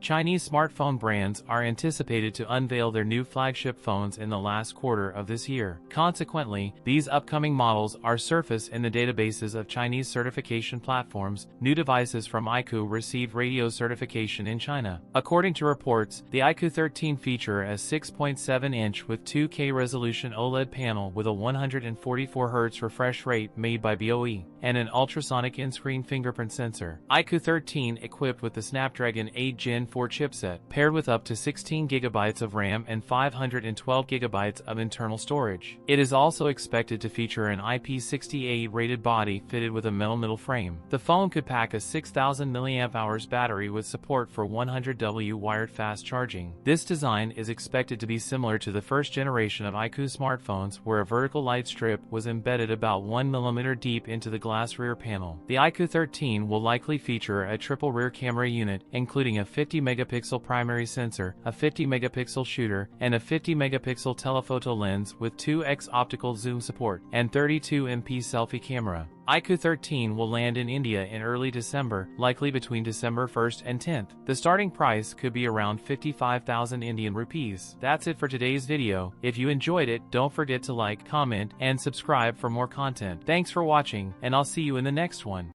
Chinese smartphone brands are anticipated to unveil their new flagship phones in the last quarter of this year. Consequently, these upcoming models are surfaced in the databases of Chinese certification platforms. New devices from iQOO received radio certification in China. According to reports, the iQOO 13 feature a 6.7-inch with 2K resolution OLED panel with a 144 Hz refresh rate made by BOE, and an ultrasonic in-screen fingerprint sensor. iQOO 13 equipped with the Snapdragon 8 Gen 4 chipset, paired with up to 16 GB of RAM and 512 GB of internal storage. It is also expected to feature an IP68 rated body fitted with a metal middle frame. The phone could pack a 6000 mAh battery with support for 100W wired fast charging. This design is expected to be similar to the first generation of iQOO smartphones, where a vertical light strip was embedded about 1 mm deep into the glass rear panel. The iQOO 13 will likely feature a triple rear camera unit, including a 50-megapixel primary sensor, a 50-megapixel shooter, and a 50-megapixel telephoto lens with 2x optical zoom support, and 32MP selfie camera. iQOO 13 will land in India in early December, likely between December 1st and 10th. The starting price could be around 55,000 Indian rupees. That's it for today's video. If you enjoyed it, don't forget to like, comment, and subscribe for more content. Thanks for watching, and I'll see you in the next one.